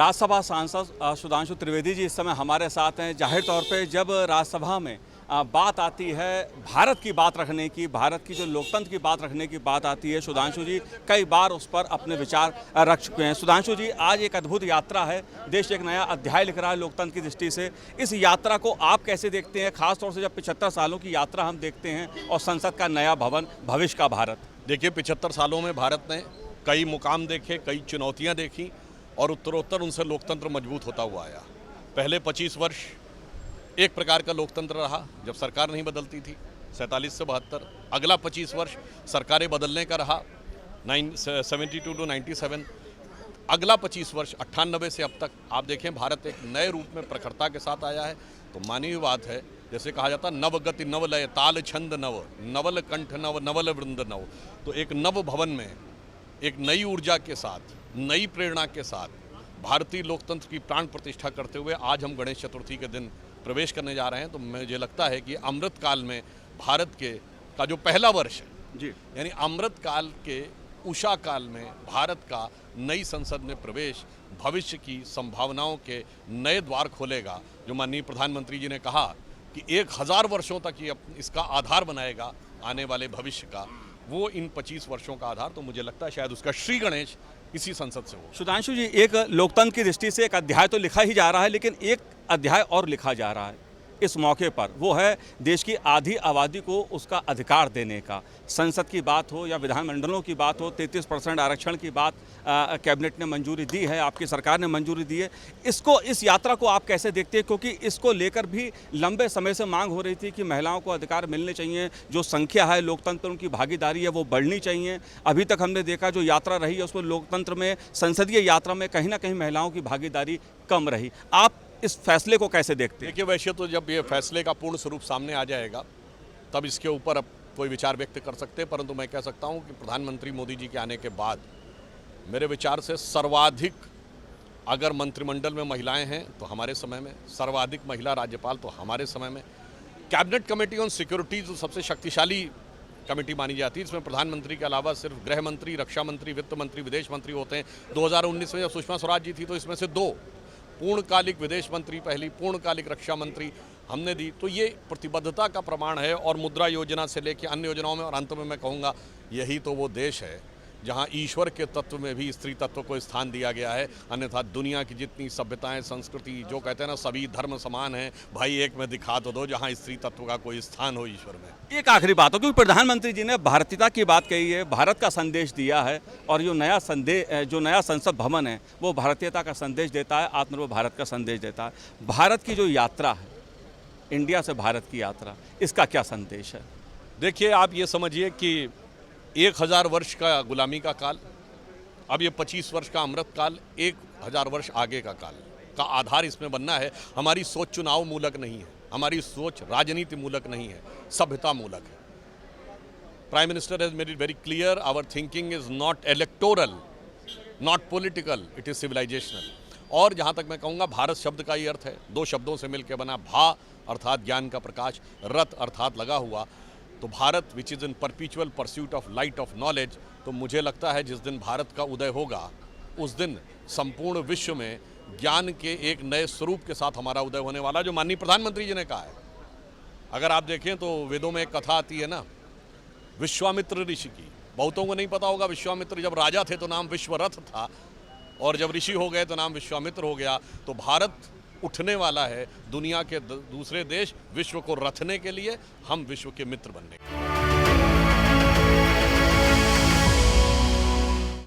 राज्यसभा सांसद सुधांशु त्रिवेदी जी इस समय हमारे साथ हैं। जाहिर तौर पे जब राज्यसभा में बात आती है भारत की बात रखने की, भारत की जो लोकतंत्र की बात रखने की बात आती है, सुधांशु जी कई बार उस पर अपने विचार रख चुके हैं। सुधांशु जी, आज एक अद्भुत यात्रा है, देश एक नया अध्याय लिख रहा है लोकतंत्र की दृष्टि से। इस यात्रा को आप कैसे देखते हैं, खासतौर से जब 75 सालों की यात्रा हम देखते हैं और संसद का नया भवन, भविष्य का भारत? देखिए, 75 सालों में भारत ने कई मुकाम देखे, कई चुनौतियां देखी और उत्तरोत्तर उनसे लोकतंत्र मजबूत होता हुआ आया। पहले 25 वर्ष एक प्रकार का लोकतंत्र रहा जब सरकार नहीं बदलती थी, 47 से 72। अगला 25 वर्ष सरकारें बदलने का रहा, 72 to 97। अगला 25 वर्ष 98 से अब तक आप देखें भारत एक नए रूप में प्रखरता के साथ आया है। तो मानवीय बात है, जैसे कहा जाता नव गति नव लय ताल छंद नव, नवल कंठ नव, नवल वृंद नव। तो एक नव भवन में एक नई ऊर्जा के साथ, नई प्रेरणा के साथ भारतीय लोकतंत्र की प्राण प्रतिष्ठा करते हुए आज हम गणेश चतुर्थी के दिन प्रवेश करने जा रहे हैं। तो मुझे लगता है कि अमृत काल में भारत के का जो पहला वर्ष है जी, यानी अमृत काल के उषा काल में भारत का नई संसद में प्रवेश भविष्य की संभावनाओं के नए द्वार खोलेगा। जो माननीय प्रधानमंत्री जी ने कहा कि 1000 वर्षों तक ये इसका आधार बनाएगा आने वाले भविष्य का, वो इन 25 वर्षों का आधार, तो मुझे लगता है शायद उसका श्री गणेश इसी संसद से हो। सुधांशु जी, एक लोकतंत्र की दृष्टि से एक अध्याय तो लिखा ही जा रहा है, लेकिन एक अध्याय और लिखा जा रहा है इस मौके पर, वो है देश की आधी आबादी को उसका अधिकार देने का। संसद की बात हो या विधानमंडलों की बात हो, 33% आरक्षण की बात कैबिनेट ने मंजूरी दी है, आपकी सरकार ने मंजूरी दी है। इसको, इस यात्रा को आप कैसे देखते हैं? क्योंकि इसको लेकर भी लंबे समय से मांग हो रही थी कि महिलाओं को अधिकार मिलने चाहिए, जो संख्या है लोकतंत्र में उनकी भागीदारी है वो बढ़नी चाहिए। अभी तक हमने देखा जो यात्रा रही है उसमें लोकतंत्र में, संसदीय यात्रा में कहीं ना कहीं महिलाओं की भागीदारी कम रही। आप इस फैसले को कैसे देखते हैं? देखिए, वैसे तो जब ये फैसले का पूर्ण स्वरूप सामने आ जाएगा तब इसके ऊपर अब कोई विचार व्यक्त कर सकते हैं, परंतु मैं कह सकता हूं कि प्रधानमंत्री मोदी जी के आने के बाद मेरे विचार से सर्वाधिक अगर मंत्रिमंडल में महिलाएं हैं तो हमारे समय में, सर्वाधिक महिला राज्यपाल तो हमारे समय में। कैबिनेट कमेटी ऑन सिक्योरिटी जो सबसे शक्तिशाली कमेटी मानी जाती है, इसमें प्रधानमंत्री के अलावा सिर्फ गृह मंत्री, रक्षा मंत्री, वित्त मंत्री, विदेश मंत्री होते हैं। 2019 में जब सुषमा स्वराज जी थी तो इसमें से 2 पूर्णकालिक विदेश मंत्री, पहली पूर्णकालिक रक्षा मंत्री हमने दी। तो ये प्रतिबद्धता का प्रमाण है। और मुद्रा योजना से लेकर अन्य योजनाओं में, और अंत में मैं कहूँगा यही तो वो देश है जहाँ ईश्वर के तत्व में भी स्त्री तत्व को स्थान दिया गया है। अन्यथा दुनिया की जितनी सभ्यताएं, संस्कृति, जो कहते हैं ना सभी धर्म समान हैं, भाई एक में दिखा तो दो जहाँ स्त्री तत्व का कोई स्थान हो ईश्वर में। एक आखिरी बात हो, क्योंकि प्रधानमंत्री जी ने भारतीयता की बात कही है, भारत का संदेश दिया है, और जो नया संसद भवन है वो भारतीयता का संदेश देता है, आत्मनिर्भर भारत का संदेश देता है। भारत की जो यात्रा है, इंडिया से भारत की यात्रा, इसका क्या संदेश है? देखिए, आप ये समझिए कि 1000 वर्ष का गुलामी का काल, अब ये 25 वर्ष का अमृत काल, 1000 वर्ष आगे का काल का आधार इसमें बनना है। हमारी सोच चुनाव मूलक नहीं है, हमारी सोच राजनीति मूलक नहीं है, सभ्यता मूलक है। Prime minister has made it very clear, our thinking is not electoral, not political, it is civilisational. और जहाँ तक मैं कहूँगा, भारत शब्द का ही अर्थ है, 2 शब्दों से मिलकर बना, भा अर्थात ज्ञान का प्रकाश, रथ अर्थात लगा हुआ। तो Bharat which is in परपीचुअल pursuit of light of knowledge. तो मुझे लगता है जिस दिन भारत का उदय होगा उस दिन संपूर्ण विश्व में ज्ञान के एक नए स्वरूप के साथ हमारा उदय होने वाला, जो माननीय प्रधानमंत्री जी ने कहा है। अगर आप देखें तो वेदों में एक कथा आती है ना, विश्वामित्र ऋषि की। बहुतों को नहीं पता होगा, विश्वामित्र जब राजा थे तो नाम विश्वरथ था, और जब ऋषि हो गए तो नाम विश्वामित्र हो गया। तो भारत उठने वाला है दुनिया के दूसरे देश विश्व को रथने के लिए, हम विश्व के मित्र बनने के लिए।